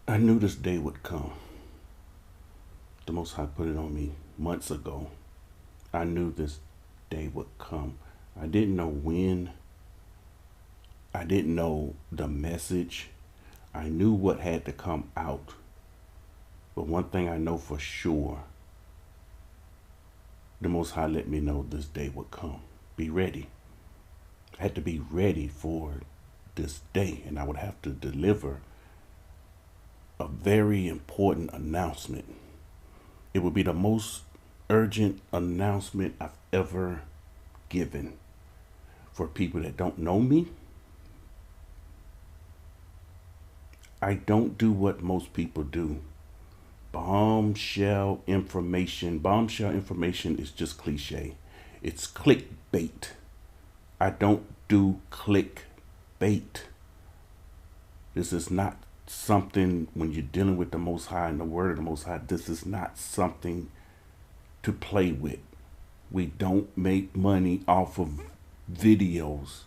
I knew this day would come. The Most High put it on me months ago. I knew this day would come. I didn't know when. I didn't know the message. I knew what had to come out. But one thing I know for sure, the Most High let me know this day would come. Be ready. I had to be ready for this day, and I would have to deliver a very important announcement. It would be the most urgent announcement I've ever given. For people that don't know me, I don't do what most people do. Bombshell information. Bombshell information is just cliche. It's clickbait. I don't do clickbait. This is not something, when you're dealing with the Most High and the Word of the Most High, this is not something to play with. We don't make money off of videos.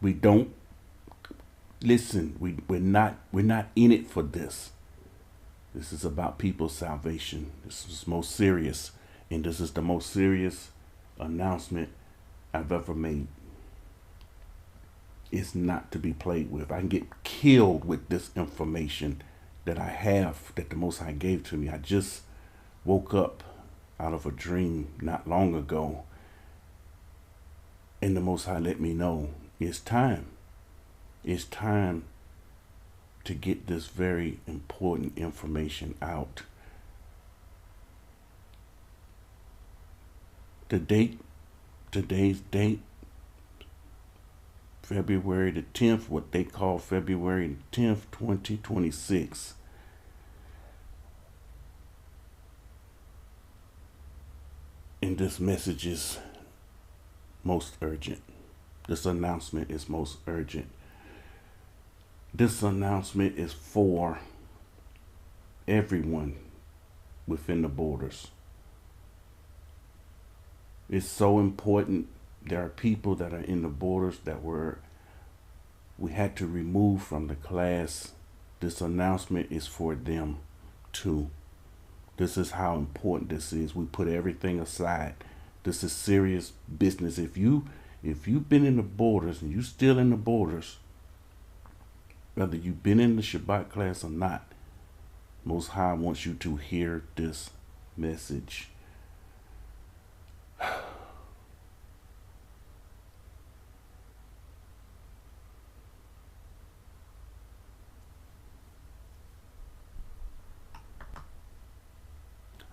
We don't listen. We're not in it for this. This is about people's salvation. This is most serious, and this is the most serious announcement I've ever made. It's not to be played with. I can get killed with this information that I have, that the Most High gave to me. I just woke up out of a dream not long ago, and the Most High let me know it's time. It's time to get this very important information out. Today's date, February the 10th, what they call February the 10th, 2026. And this message is most urgent. This announcement is most urgent. This announcement is for everyone within the borders. It's so important. There are people that are in the borders that we had to remove from the class. This announcement is for them too. This is how important this is. We put everything aside. This is serious business. If you've been in the borders and you still in the borders, whether you've been in the Shabbat class or not, Most High wants you to hear this message.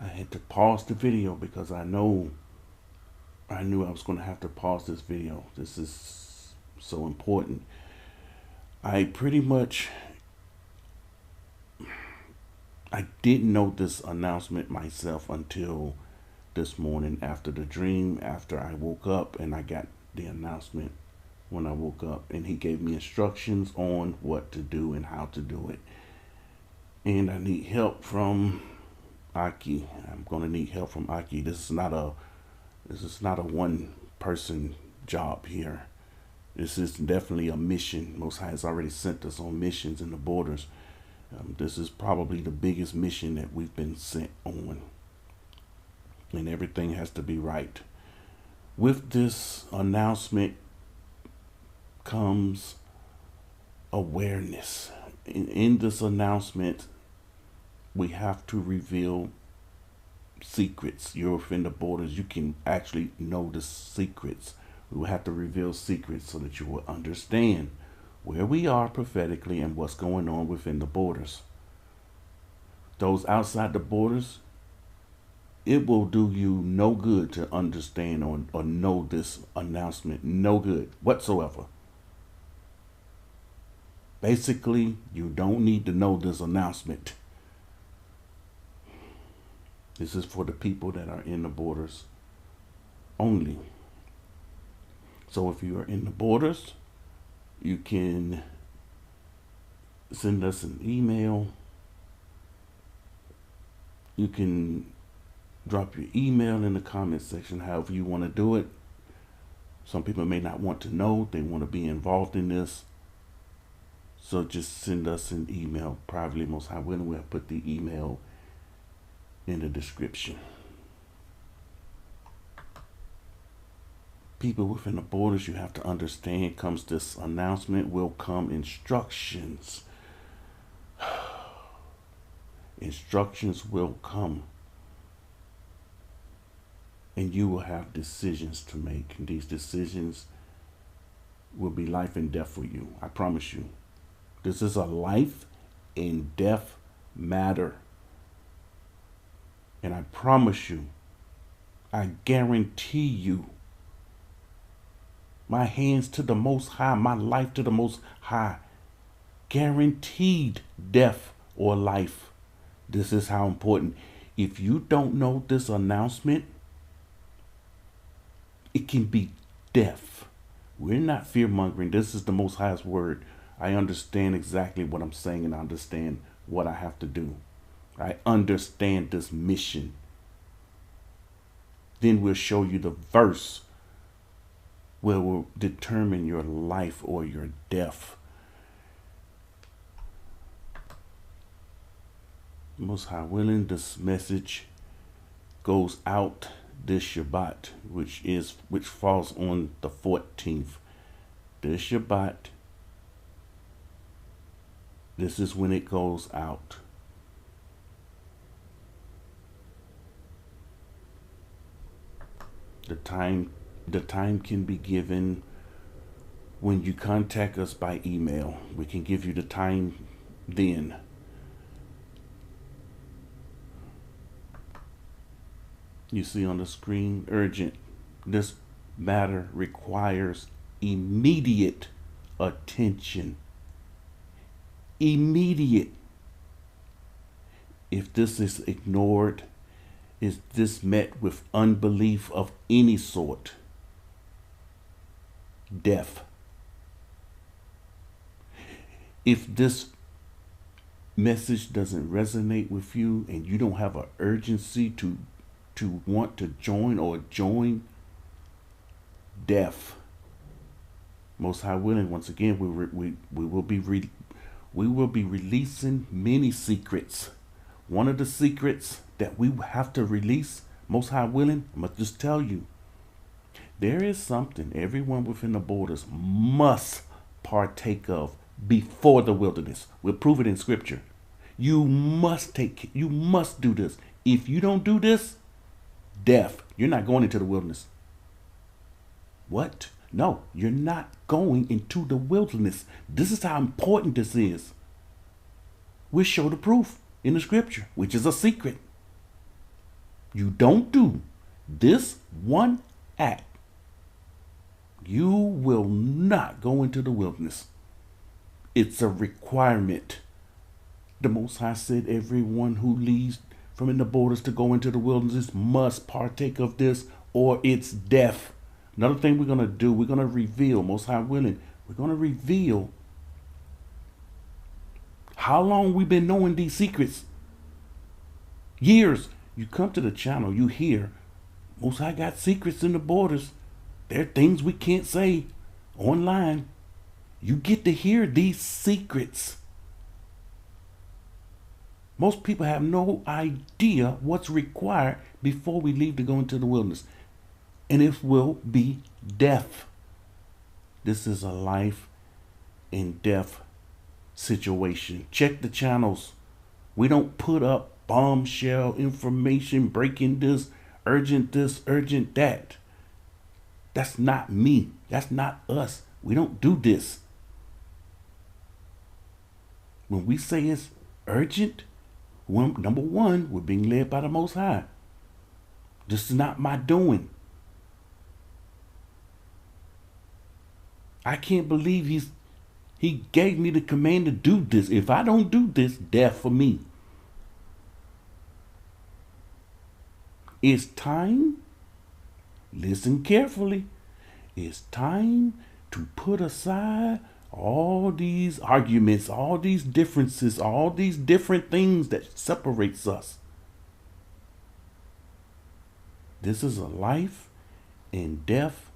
I had to pause the video because I knew I was going to have to pause this video. This is so important. I didn't know this announcement myself until this morning after the dream, after I woke up, and I got the announcement when I woke up, and he gave me instructions on what to do and how to do it. And I need help from Aki. I'm going to need help from Aki. This is not a one person job here. This is definitely a mission. Most High has already sent us on missions in the borders. This is probably the biggest mission that we've been sent on. And everything has to be right. With this announcement comes awareness. In this announcement, we have to reveal secrets. You're within the borders. You can actually know the secrets. We will have to reveal secrets so that you will understand where we are prophetically and what's going on within the borders. Those outside the borders, it will do you no good to understand or know this announcement. No good whatsoever. Basically, you don't need to know this announcement. This is for the people that are in the borders only. So if you are in the borders, you can send us an email. You can drop your email in the comment section, however you want to do it. Some people may not want to know. They want to be involved in this. So just send us an email privately, most high willing. We'll put the email in the description. People within the borders, you have to understand, comes this announcement, will come instructions. Instructions will come. And you will have decisions to make. And these decisions will be life and death for you. I promise you. This is a life and death matter. And I promise you, I guarantee you, my hands to the Most High, my life to the Most High, guaranteed death or life. This is how important. If you don't know this announcement, it can be death. We're not fear-mongering. This is the Most High's word. I understand exactly what I'm saying, and I understand what I have to do. I understand this mission. Then we'll show you the verse where we'll determine your life or your death. Most High willing, this message goes out this Shabat, which falls on the 14th. This Shabat, this is when it goes out. The time can be given when you contact us by email. We can give you the time then. You see on the screen, urgent. This matter requires immediate attention. Immediate. If this is ignored, is this met with unbelief of any sort? Death. If this message doesn't resonate with you and you don't have an urgency to want to join or join, death. Most High willing, once again, we will be releasing many secrets. One of the secrets that we have to release, Most High willing, I must just tell you, there is something everyone within the borders must partake of before the wilderness. We'll prove it in scripture. You must do this. If you don't do this, death. You're not going into the wilderness. What? No, you're not going into the wilderness. This is how important this is. We'll show the proof in the scripture, which is a secret. You don't do this one act, you will not go into the wilderness. It's a requirement. The Most High said everyone who leaves from in the borders to go into the wilderness must partake of this, or it's death. Another thing we're going to do, we're going to reveal, Most High willing, we're going to reveal how long we've been knowing these secrets. Years. You come to the channel, you hear, Most High got secrets in the borders. There are things we can't say online. You get to hear these secrets. Most people have no idea what's required before we leave to go into the wilderness. And it will be death. This is a life and death situation. Check the channels. We don't put up bombshell information, breaking this, urgent that. That's not me. That's not us. We don't do this. When we say it's urgent, number one, we're being led by the Most High. This is not my doing. I can't believe he gave me the command to do this. If I don't do this, death for me. It's time, listen carefully, it's time to put aside all these arguments, all these differences, all these different things that separates us. This is a life and death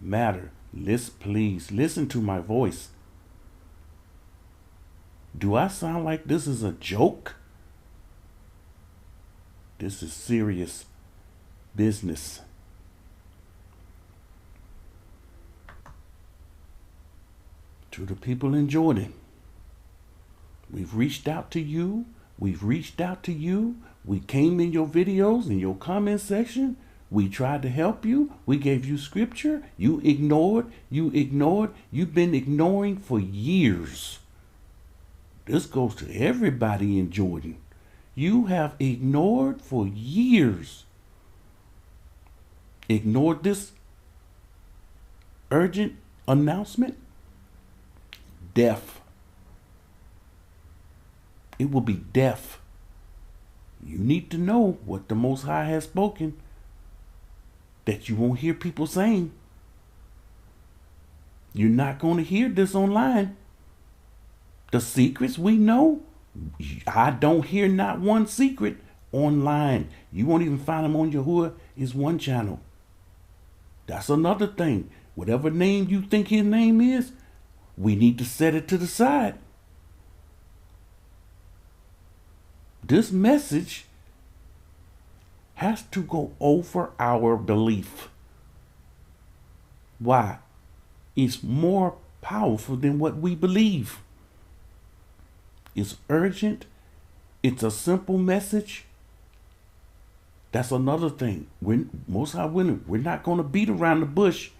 matter. Please listen to my voice. Do I sound like this is a joke? This is serious business. To the people in Jordan, we've reached out to you. We've reached out to you. We came in your videos, in your comment section. We tried to help you. We gave you scripture. You ignored. You ignored. You've been ignoring for years. This goes to everybody in Jordan. You have ignored for years. Ignored this urgent announcement. Death. It will be death. You need to know what the Most High has spoken, that you won't hear people saying. You're not going to hear this online. The secrets we know, I don't hear not one secret online. You won't even find them on Yahuwah is one channel. That's another thing. Whatever name you think his name is, we need to set it to the side. This message has to go over our belief. Why? It's more powerful than what we believe. It's urgent. It's a simple message. That's another thing. We're not going to beat around the bush.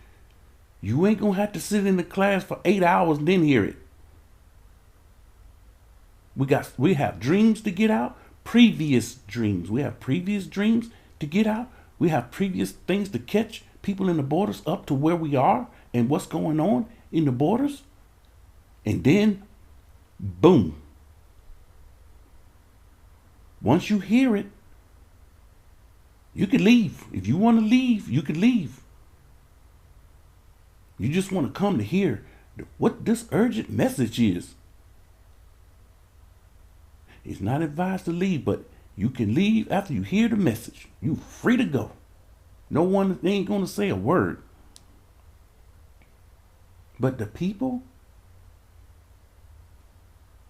You ain't going to have to sit in the class for 8 hours and then hear it. We have dreams to get out, previous dreams. We have previous dreams to get out. We have previous things to catch people in the borders up to where we are and what's going on in the borders. And then, boom. Once you hear it, you can leave. If you want to leave, you can leave. You just want to come to hear what this urgent message is. It's not advised to leave, but you can leave after you hear the message. You're free to go. No one ain't going to say a word. But the people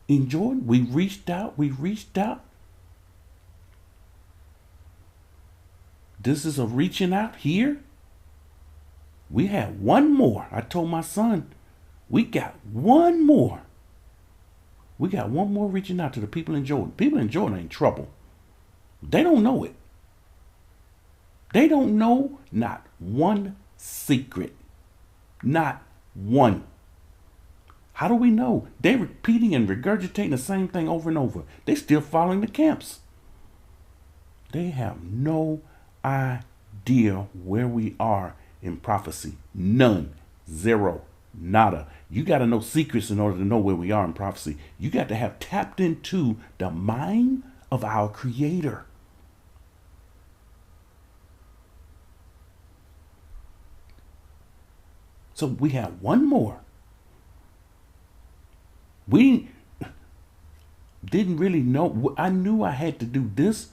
in Jordan, we reached out. This is a reaching out here. We had one more. I told my son, we got one more. We got one more reaching out to the people in Jordan. People in Jordan are in trouble. They don't know it. They don't know not one secret. Not one. How do we know? They're repeating and regurgitating the same thing over and over. They're still following the camps. They have no idea where we are in prophecy. None. Zero. Nada. You got to know secrets in order to know where we are in prophecy. You got to have tapped into the mind of our Creator. So we have one more. We didn't really know. I knew I had to do this.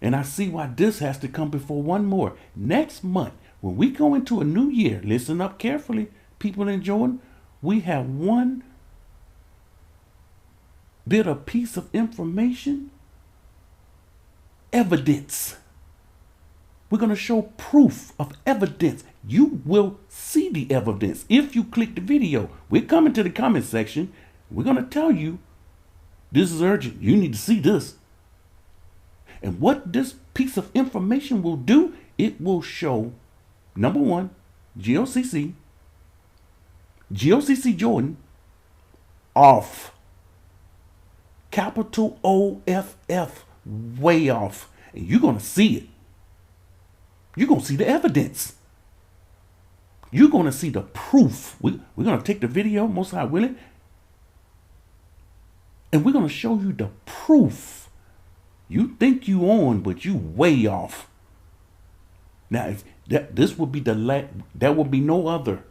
And I see why this has to come before one more. Next month, when we go into a new year, listen up carefully, people in Jordan, we have one bit of piece of information, evidence. We're going to show proof of evidence. You will see the evidence if you click the video. We're coming to the comment section. We're going to tell you this is urgent. You need to see this. And what this piece of information will do, it will show, number one, GOCC Jordan, off. Capital OFF, way off. And you're going to see it. You're going to see the evidence. You're going to see the proof. We're going to take the video, most high willing, and we're going to show you the proof. You think you on, but you way off. Now, if this would be there will be no other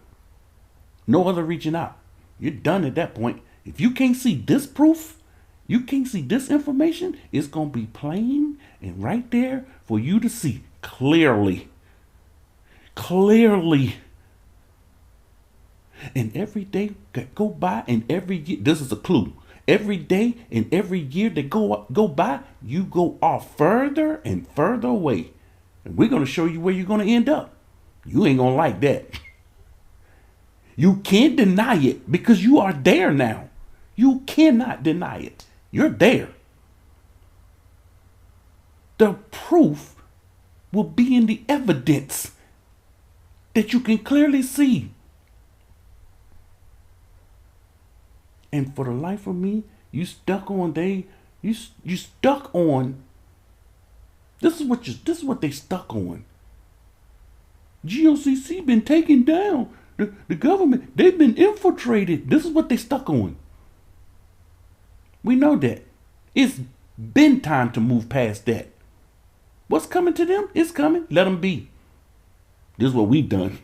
reaching out. You're done at that point. If you can't see this proof, you can't see this information, it's going to be plain and right there for you to see clearly. Clearly. And every day go by, and every year, this is a clue. every day and every year that go by, you go off further and further away. And we're going to show you where you're going to end up. You ain't going to like that. You can't deny it because you are there now. You cannot deny it. You're there. The proof will be in the evidence that you can clearly see. And for the life of me, you stuck on you stuck on. This is what they stuck on. GOCC been taken down. The government, they've been infiltrated. This is what they stuck on. We know that. It's been time to move past that. What's coming to them? It's coming. Let them be. This is what we've done.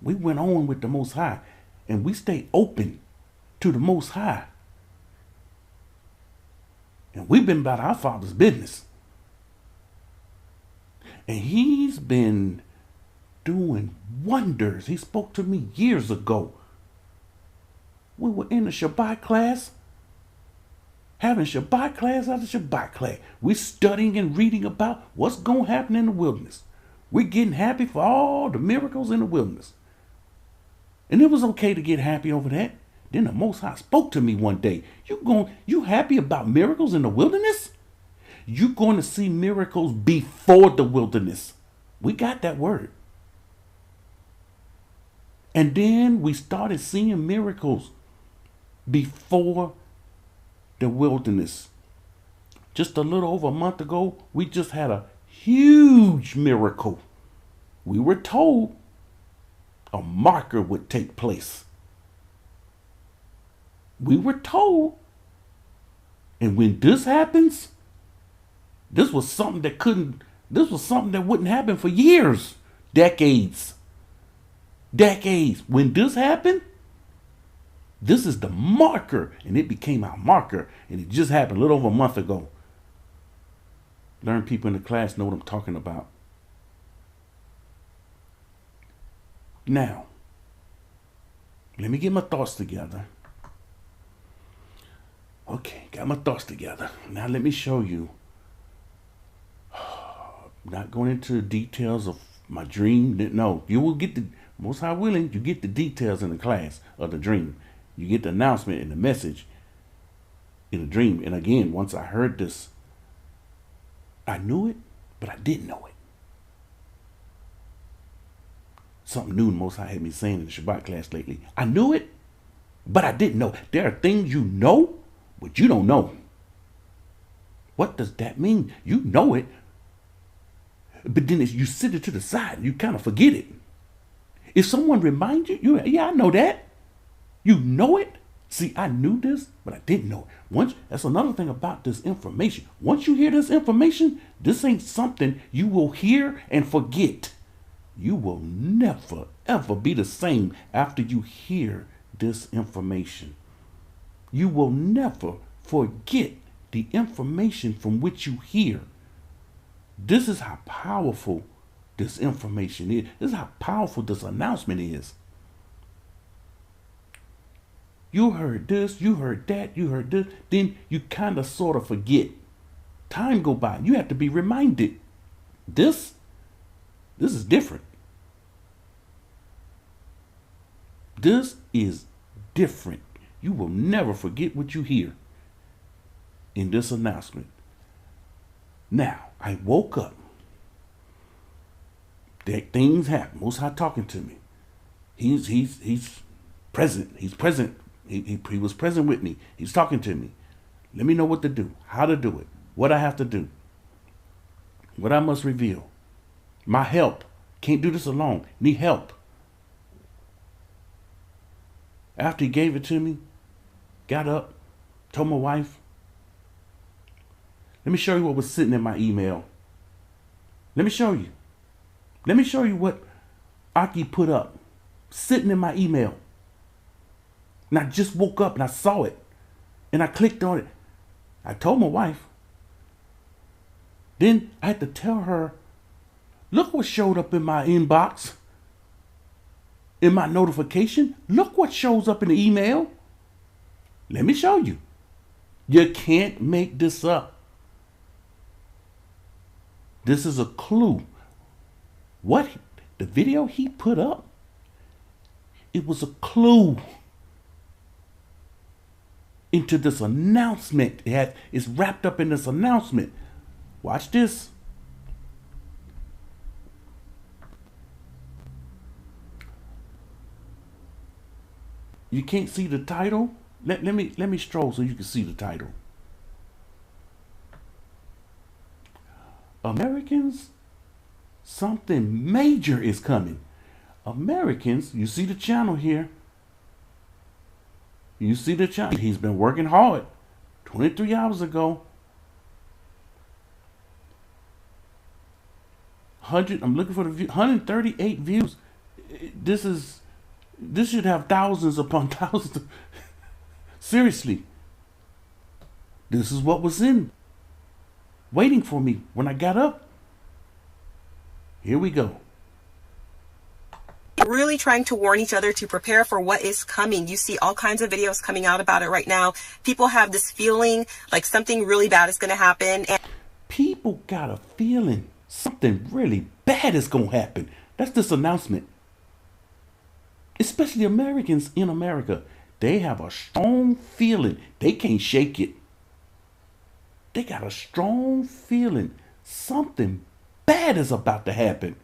We went on with the Most High, and we stay open to the Most High. And we've been about our Father's business. And He's been doing wonders. He spoke to me years ago. We were in a Shabat class, having Shabat class after Shabat class. We're studying and reading about what's going to happen in the wilderness. We're getting happy for all the miracles in the wilderness. And it was okay to get happy over that. Then the Most High spoke to me one day. You happy about miracles in the wilderness? You're going to see miracles before the wilderness. We got that word. And then we started seeing miracles before the wilderness. Just a little over a month ago, we just had a huge miracle. We were told a marker would take place. We were told. And when this happens, this was something that wouldn't happen for years, decades. When this happened, this is the marker, and it became our marker, and it just happened a little over a month ago. Learn people in the class know what I'm talking about. Now, let me get my thoughts together. Okay, got my thoughts together. Now let me show you. Not going into details of my dream. No, you will get the, Most High willing, you get the details in the class of the dream. You get the announcement and the message in the dream. And again, once I heard this, I knew it, but I didn't know it. Something new Most High had me saying in the Shabbat class lately. I knew it, but I didn't know. There are things you know, but you don't know. What does that mean? You know it, but then you sit it to the side. You kind of forget it. If someone reminds you, yeah, I know that. You know it. See, I knew this, but I didn't know it. That's another thing about this information. Once you hear this information, this ain't something you will hear and forget. You will never, ever be the same after you hear this information. You will never forget the information from which you hear. This is how powerful this information is. This is how powerful this announcement is. You heard this, you heard that, you heard this. Then you kind of sort of forget. Time go by. You have to be reminded. This is different. This is different. You will never forget what you hear in this announcement. Now, I woke up. That things happen. Most High talking to me. He's present. He's present. He was present with me. He's talking to me. Let me know what to do, how to do it, what I have to do, what I must reveal. My help. Can't do this alone. Need help. After he gave it to me, got up, told my wife, let me show you what was sitting in my email. Let me show you. Let me show you what Aki put up, sitting in my email. And I just woke up and I saw it. And I clicked on it. I told my wife. Then I had to tell her, look what showed up in my inbox. In my notification. Look what shows up in the email. Let me show you. You can't make this up. This is a clue. What the video he put up, it was a clue into this announcement. It's wrapped up in this announcement. Watch this. You can't see the title? Let me stroll so you can see the title. Americans, something major is coming. Americans, you see the channel here. You see the channel. He's been working hard. 23 hours ago. I'm looking for the view. 138 views. This should have thousands upon thousands. Seriously. This is what was waiting for me when I got up. Here we go. Really trying to warn each other to prepare for what is coming. You see all kinds of videos coming out about it right now. People have this feeling like something really bad is going to happen. And people got a feeling something really bad is going to happen. That's this announcement. Especially Americans in America. They have a strong feeling. They can't shake it. They got a strong feeling something bad is about to happen.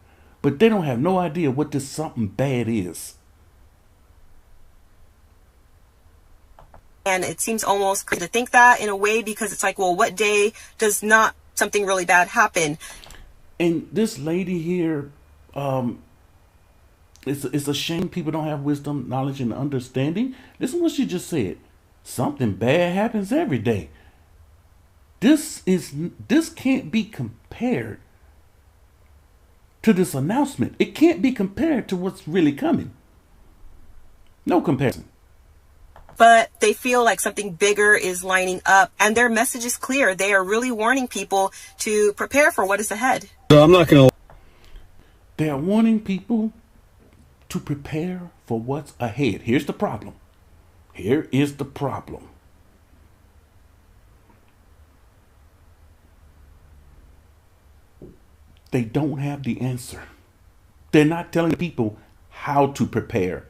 But they don't have no idea what this something bad is. And it seems almost crazy to think that in a way, because it's like, well, what day does not something really bad happen? And this lady here, it's a shame people don't have wisdom, knowledge, and understanding. Listen to what she just said. Something bad happens every day. This can't be compared to this announcement. It can't be compared to what's really coming. No comparison. But they feel like something bigger is lining up, and their message is clear. They are really warning people to prepare for what is ahead. So I'm not going to. They are warning people to prepare for what's ahead. Here's the problem. Here is the problem. They don't have the answer. They're not telling people how to prepare.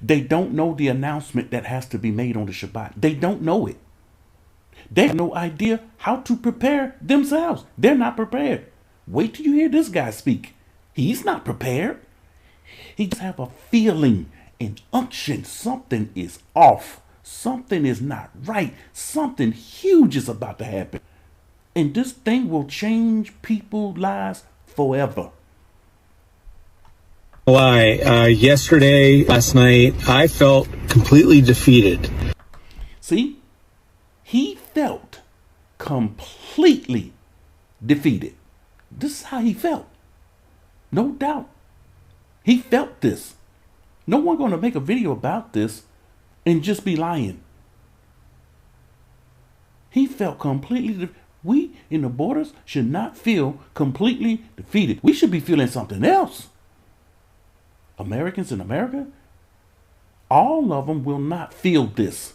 They don't know the announcement that has to be made on the Shabbat. They don't know it. They have no idea how to prepare themselves. They're not prepared. Wait till you hear this guy speak. He's not prepared. He just have a feeling, an unction. Something is off. Something is not right. Something huge is about to happen. And this thing will change people's lives forever. Why? Yesterday, last night, I felt completely defeated. See? He felt completely defeated. This is how he felt. No doubt. He felt this. No one's going to make a video about this and just be lying. He felt completely defeated. We in the borders should not feel completely defeated. We should be feeling something else. Americans in America, all of them will not feel this.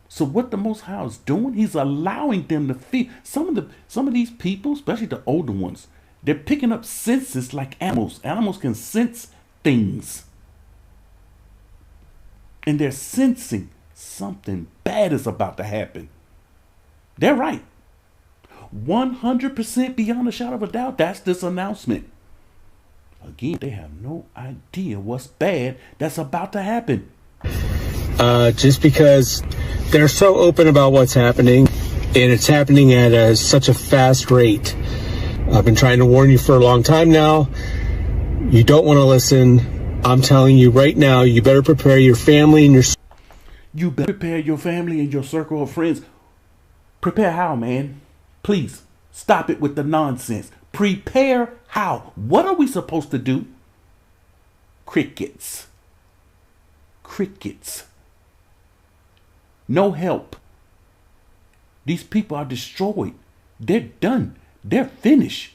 So what the Most High is doing, he's allowing them to feel. Some of these people, especially the older ones, they're picking up senses like animals. Animals can sense things. And they're sensing something bad is about to happen. They're right. 100% beyond a shadow of a doubt, that's this announcement. Again, they have no idea what's bad that's about to happen. Just because they're so open about what's happening, and it's happening at such a fast rate. I've been trying to warn you for a long time now. You don't want to listen. I'm telling you right now, you better prepare your family and your... You better prepare your family and your circle of friends. Prepare how, man? Please, stop it with the nonsense. Prepare how? What are we supposed to do? Crickets. Crickets. No help. These people are destroyed. They're done. They're finished.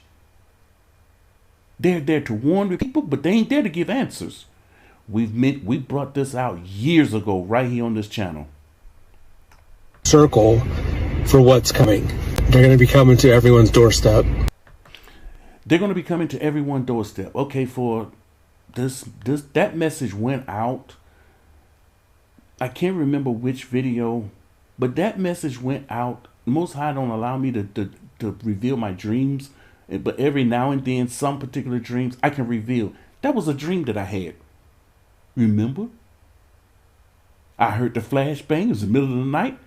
They're there to warn the people, but they ain't there to give answers. We brought this out years ago right here on this channel. circle for what's coming. They're going to be coming to everyone's doorstep. They're going to be coming to everyone's doorstep. Okay, for that message went out. I can't remember which video, but that message went out. Most High don't allow me to reveal my dreams, but every now and then, some particular dreams I can reveal. That was a dream that I had. Remember? I heard the flashbang. It was the middle of the night.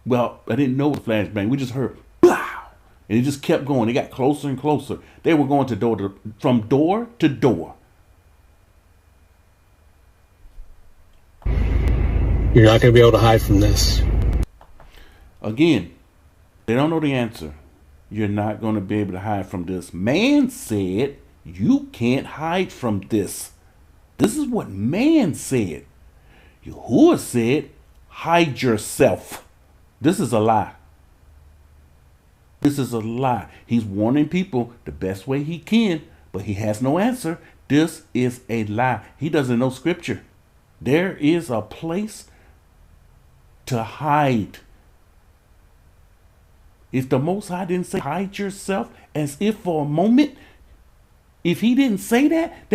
Well, I didn't know the flashbang. We just heard, wow, and it just kept going. It got closer and closer. They were going from door to door. You're not going to be able to hide from this. Again, they don't know the answer. You're not going to be able to hide from this. Man said you can't hide from this. This is what man said. Yahuwah said, hide yourself. This is a lie. This is a lie. He's warning people the best way he can, but he has no answer. This is a lie. He doesn't know scripture. There is a place to hide. If the Most High didn't say hide yourself, as if for a moment, if he didn't say that,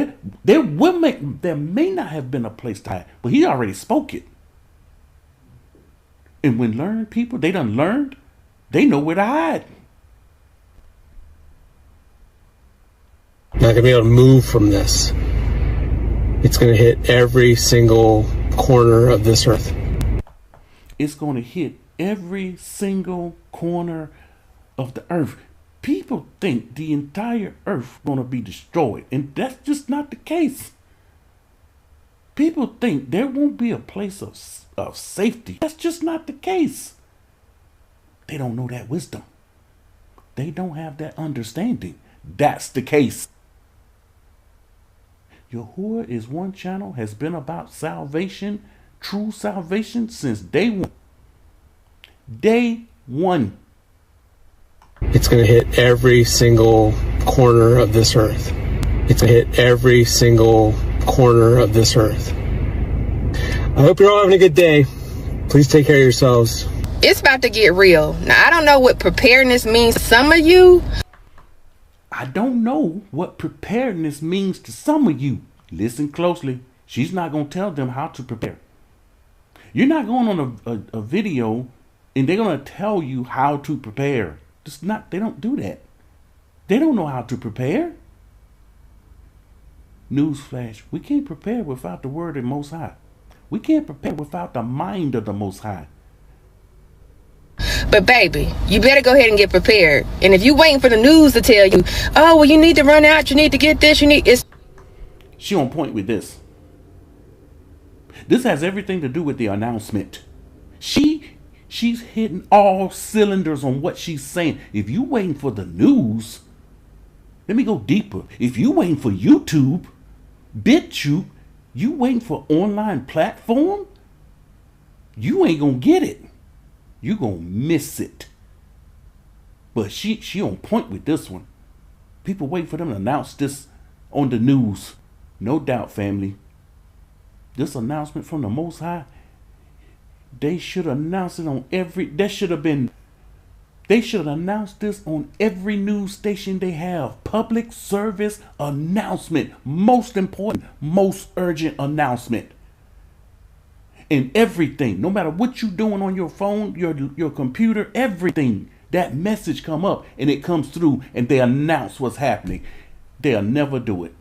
there may not have been a place to hide, but he already spoke it. And when learned people, they done learned, they know where to hide. Not going to be able to move from this. It's going to hit every single corner of this earth. It's going to hit every single corner of the earth. People think the entire earth is going to be destroyed, and that's just not the case. People think there won't be a place of safety. That's just not the case. They don't know that wisdom. They don't have that understanding. That's the case. Yahuwah is one channel, has been about salvation, true salvation, since day one. Day one. It's going to hit every single corner of this earth. It's going to hit every single corner of this earth. I hope you're all having a good day. Please take care of yourselves. It's about to get real. Now, I don't know what preparedness means to some of you. I don't know what preparedness means to some of you. Listen closely. She's not going to tell them how to prepare. You're not going on a video and they're going to tell you how to prepare. They don't do that. They don't know how to prepare. Newsflash, we can't prepare without the word of the Most High. We can't prepare without the mind of the Most High. But baby, you better go ahead and get prepared. And if you waiting for the news to tell you, oh, well, you need to run out, you need to get this, She on point with this. This has everything to do with the announcement. She's hitting all cylinders on what she's saying. If you waiting for the news, let me go deeper. If you waiting for YouTube, BitTube, you waiting for online platform, you ain't gonna get it. You gonna miss it. But she on point with this one. People wait for them to announce this on the news. No doubt, family. This announcement from the Most High, they should announce it on they should have announced this on every news station they have. Public service announcement. Most important, most urgent announcement. And everything, no matter what you're doing on your phone, your computer, everything, that message come up and it comes through and they announce what's happening. They'll never do it.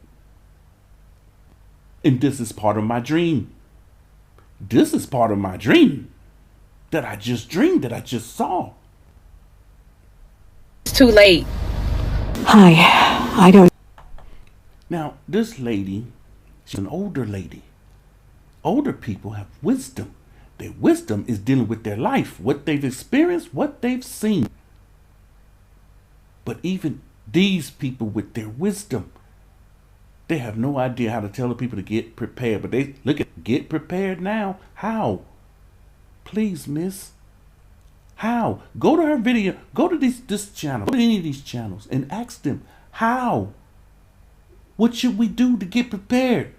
And this is part of my dream. This is part of my dream that I just dreamed, that I just saw. It's too late. Hi, I don't. Now, this lady, she's an older lady. Older people have wisdom. Their wisdom is dealing with their life, what they've experienced, what they've seen. But even these people with their wisdom, they have no idea how to tell the people to get prepared. But they look at get prepared now. How? Please, miss. How? Go to her video. Go to this channel. Go to any of these channels and ask them how. What should we do to get prepared?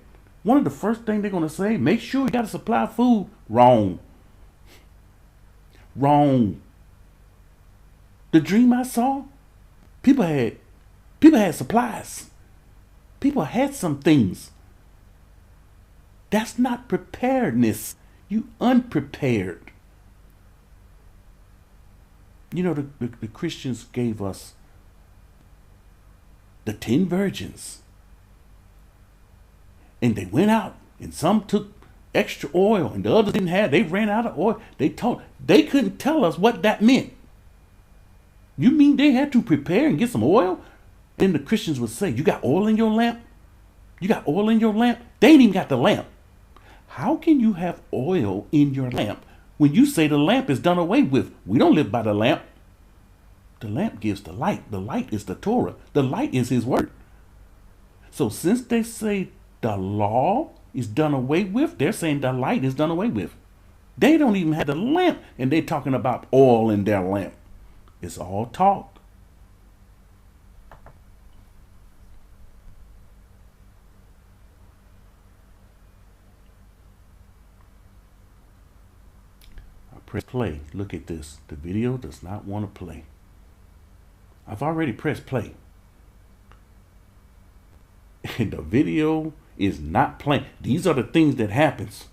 One of the first things they're going to say, make sure you got a supply of food. Wrong. Wrong. The dream I saw, people had supplies. People had some things. That's not preparedness. You unprepared. You know, the Christians gave us the 10 virgins. And they went out, and some took extra oil, and the others didn't have. They ran out of oil. They couldn't tell us what that meant. You mean they had to prepare and get some oil? And the Christians would say, you got oil in your lamp? You got oil in your lamp? They ain't even got the lamp. How can you have oil in your lamp when you say the lamp is done away with? We don't live by the lamp. The lamp gives the light. The light is the Torah. The light is his word. So since they say the law is done away with, they're saying the light is done away with. They don't even have the lamp, and they're talking about oil in their lamp. It's all talk. I press play. Look at this. The video does not want to play. I've already pressed play. And the video is not playing. These are the things that happens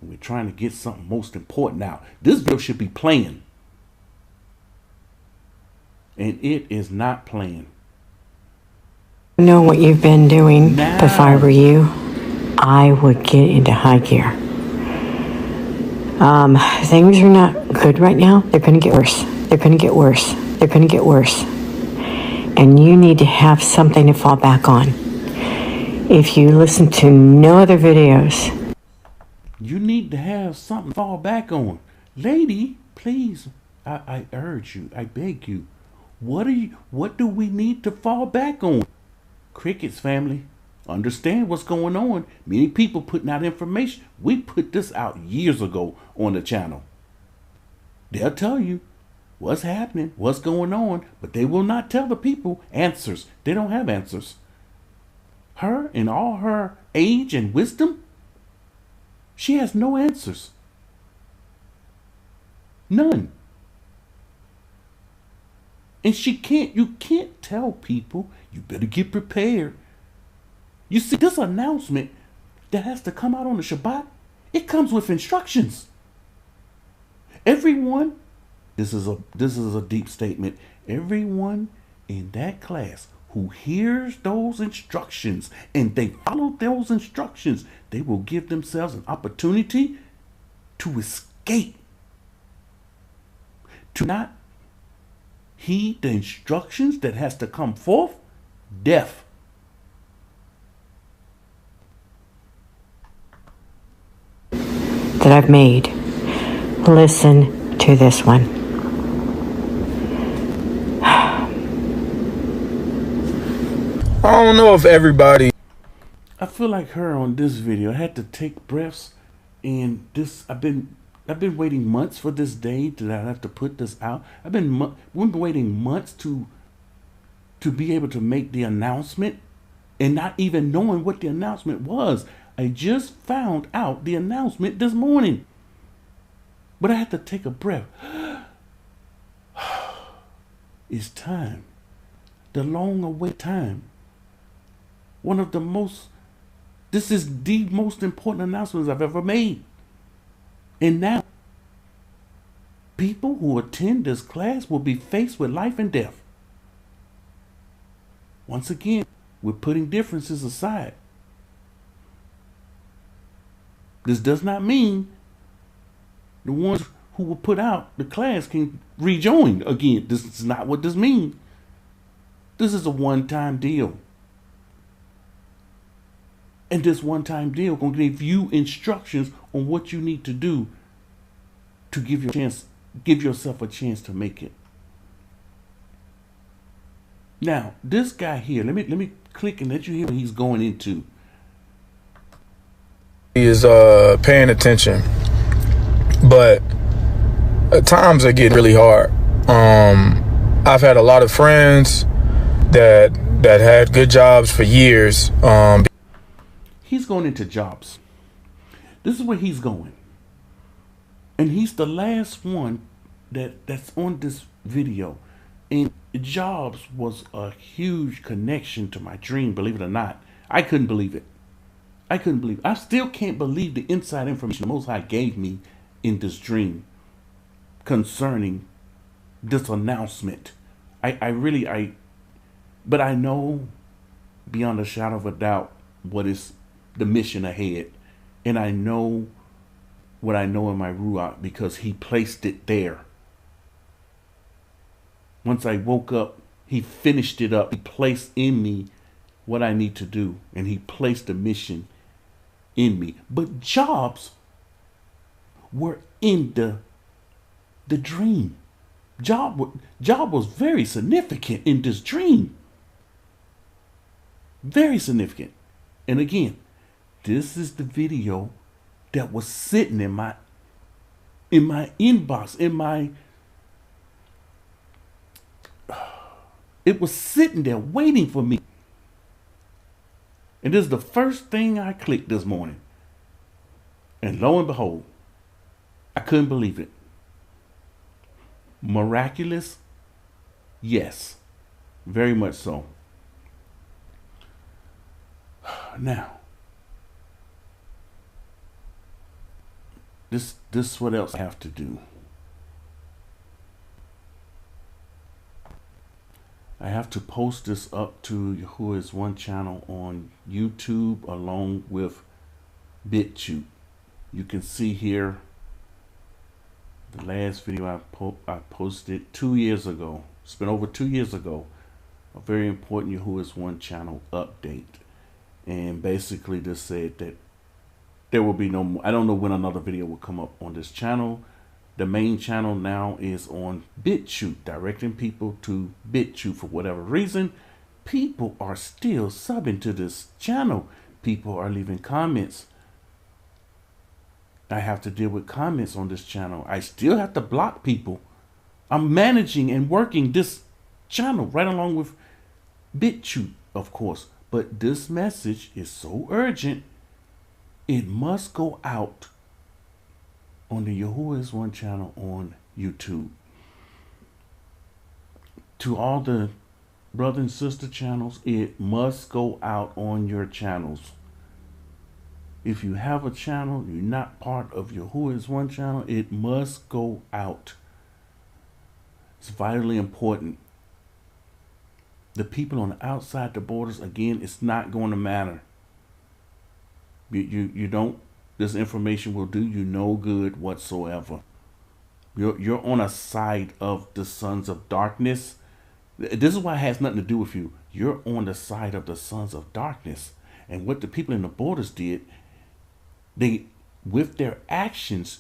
when we're trying to get something most important out. This video should be playing. And it is not playing. I know what you've been doing, but if I were you, I would get into high gear. Things are not good right now. They're going to get worse. They're going to get worse. They're going to get worse. And you need to have something to fall back on. If you listen to no other videos, you need to have something to fall back on. Lady, please, I urge you, I beg you. What do we need to fall back on? Crickets, family. Understand what's going on. Many people putting out information. We put this out years ago on the channel. They'll tell you what's happening, what's going on, but they will not tell the people answers. They don't have answers. Her, in all her age and wisdom, she has no answers. None. And you can't tell people, you better get prepared. You see, this announcement that has to come out on the Shabbat, it comes with instructions. Everyone, this is a deep statement. Everyone in that class who hears those instructions and they follow those instructions, they will give themselves an opportunity to escape. To not heed the instructions that has to come forth, death. that I've made. Listen to this one. I don't know if everybody. I feel like her on this video. I had to take breaths, and this I've been waiting months for this day that I have to put this out. We've been waiting months to be able to make the announcement, and not even knowing what the announcement was. I just found out the announcement this morning, but I had to take a breath. It's time, the long awaited time. This is the most important announcements I've ever made. And now, people who attend this class will be faced with life and death. Once again, we're putting differences aside. This does not mean the ones who will put out the class can rejoin again. This is not what this means. This is a one-time deal. And this one-time deal going to give you instructions on what you need to do to give yourself a chance to make it. Now, this guy here, let me click and let you hear what he's going into. He is paying attention, but at times it get really hard. I've had a lot of friends that had good jobs for years. He's going into jobs. This is where he's going. And he's the last one that's on this video. And jobs was a huge connection to my dream, believe it or not. I couldn't believe it. I couldn't believe it. I still can't believe the inside information the Most High gave me in this dream concerning this announcement. But I know beyond a shadow of a doubt what is the mission ahead. And I know what I know in my Ruach because he placed it there. Once I woke up, he finished it up. He placed in me what I need to do. And he placed the mission in me. But jobs were in the dream. Job was very significant in this dream. Very significant. And again, this is the video that was sitting in my inbox, it was sitting there waiting for me. And this is the first thing I clicked this morning. And lo and behold, I couldn't believe it. Miraculous? Yes, very much so. Now, this what else I have to do. I have to post this up to Who Is One channel on YouTube along with BitChute. You can see here the last video I posted 2 years ago. It's been over 2 years ago. A very important Who Is One channel update. And basically this said that there will be no more. I don't know when another video will come up on this channel. The main channel now is on BitChute, directing people to BitChute. For whatever reason, people are still subbing to this channel. People are leaving comments. I have to deal with comments on this channel. I still have to block people. I'm managing and working this channel right along with BitChute, of course. But this message is so urgent, it must go out on the Yahuwah is One channel on YouTube. To all the brother and sister channels, it must go out on your channels. If you have a channel, you're not part of Yahuwah is One channel, it must go out. It's vitally important. The people on the outside the borders, again, it's not going to matter. You don't, this information will do you no good whatsoever. You're on a side of the sons of darkness. This is why it has nothing to do with you. You're on the side of the sons of darkness. And what the people in the borders did, they, with their actions,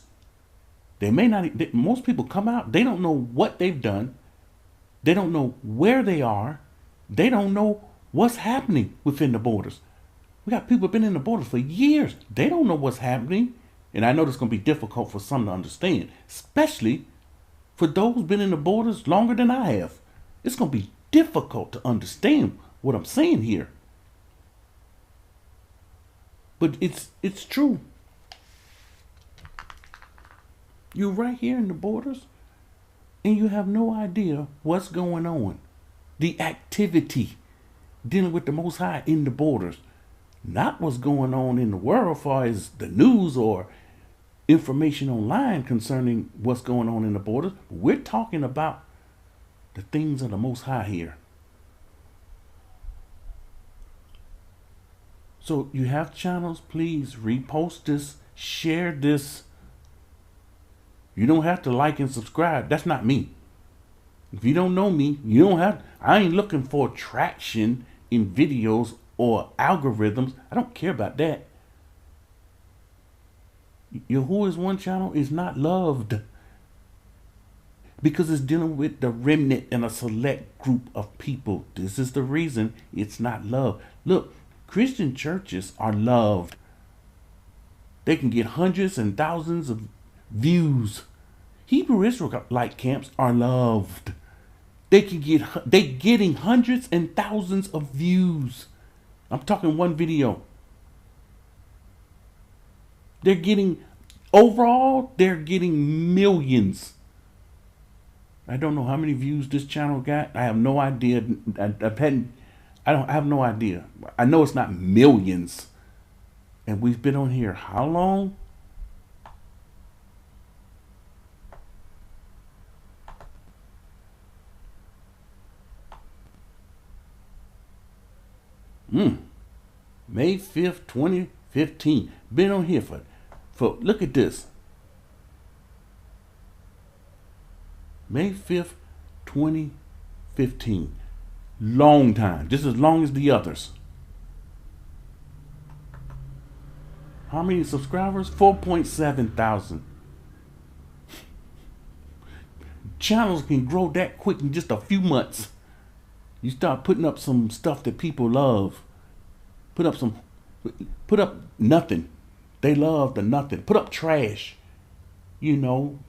they may not, most people come out, they don't know what they've done. They don't know where they are. They don't know what's happening within the borders. We got people been in the borders for years. They don't know what's happening. And I know this is going to be difficult for some to understand, especially for those been in the borders longer than I have. It's going to be difficult to understand what I'm saying here. But it's true. You're right here in the borders and you have no idea what's going on. The activity dealing with the Most High in the borders. Not what's going on in the world as far as the news or information online concerning what's going on in the borders. We're talking about the things of the Most High here. So you have channels, please repost this, share this. You don't have to like and subscribe. That's not me. If you don't know me, you don't have, I ain't looking for traction in videos or algorithms. I don't care about that. Yahuwah is One channel is not loved because it's dealing with the remnant and a select group of people. This is the reason it's not loved. Look, Christian churches are loved. They can get hundreds and thousands of views. Hebrew Israelite camps are loved. They getting hundreds and thousands of views. I'm talking one video. They're getting, overall, they're getting millions. I don't know how many views this channel got. I have no idea. I have no idea. I know it's not millions. And we've been on here how long? May 5th, 2015. Been on here for look at this. May 5th, 2015. Long time. Just as long as the others. How many subscribers? 4.7 thousand. Channels can grow that quick in just a few months. You start putting up some stuff that people love. Put up nothing. They love the nothing. Put up trash. You know,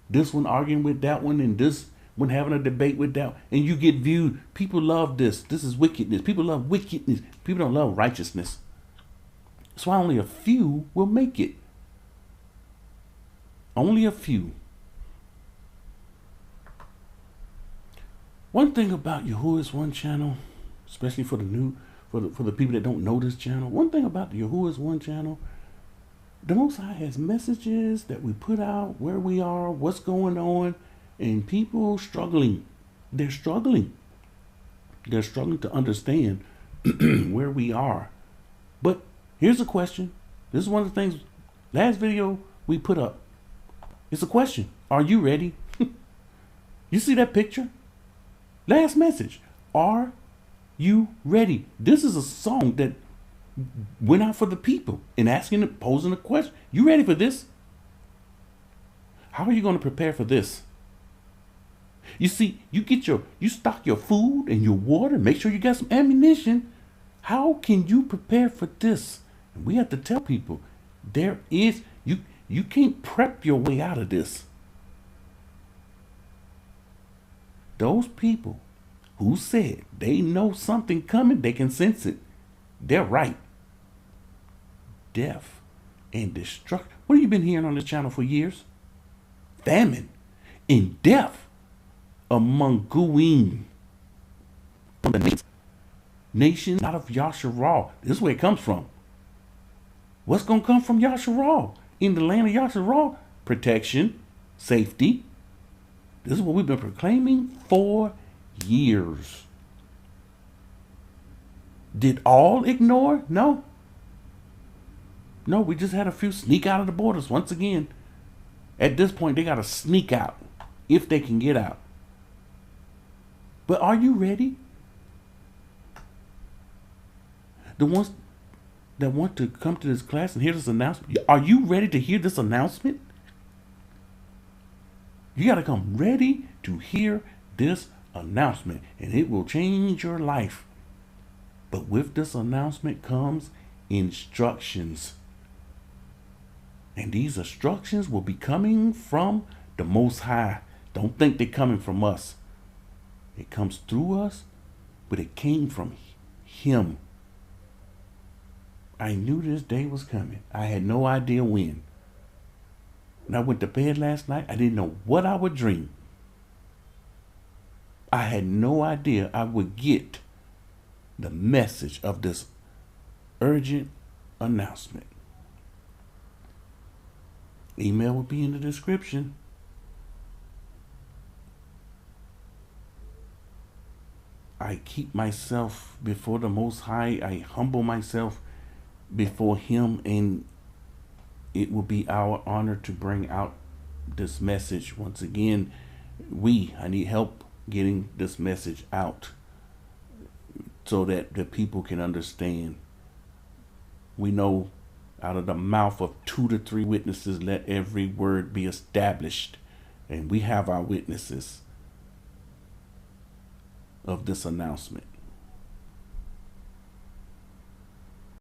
this one arguing with that one, and this one having a debate with that, and you get viewed. People love this. This is wickedness. People love wickedness. People don't love righteousness. That's why only a few will make it. Only a few. One thing about Yahuwah's One channel, especially for the people that don't know this channel, one thing about the Yahuwah's One channel, the Most High has messages that we put out, where we are, what's going on, and people struggling. They're struggling. They're struggling to understand where we are. But here's a question. This is one of the things, last video we put up. It's a question. Are you ready? You see that picture? Last message. Are you ready? This is a song that went out for the people and posing a question. You ready for this? How are you going to prepare for this? You see, you stock your food and your water. Make sure you got some ammunition. How can you prepare for this? And we have to tell people you can't prep your way out of this. Those people who said they know something coming, they can sense it. They're right. Death and destruction. What have you been hearing on this channel for years? Famine and death among Guim. From the nations out of Yasharal. This is where it comes from. What's going to come from Yasharal? In the land of Yasharal? Protection, safety. This is what we've been proclaiming for years. Did all ignore? No. No, we just had a few sneak out of the borders once again. At this point, they got to sneak out if they can get out. But are you ready? The ones that want to come to this class and hear this announcement, are you ready to hear this announcement? You got to come ready to hear this announcement, and it will change your life. But with this announcement comes instructions. And these instructions will be coming from the Most High. Don't think they're coming from us. It comes through us, but it came from Him. I knew this day was coming. I had no idea when. When I went to bed last night, I didn't know what I would dream. I had no idea I would get the message of this urgent announcement. Email will be in the description. I keep myself before the Most High. I humble myself before Him, and it will be our honor to bring out this message. Once again, I need help getting this message out so that the people can understand. We know out of the mouth of 2 to 3 witnesses, let every word be established. And we have our witnesses of this announcement.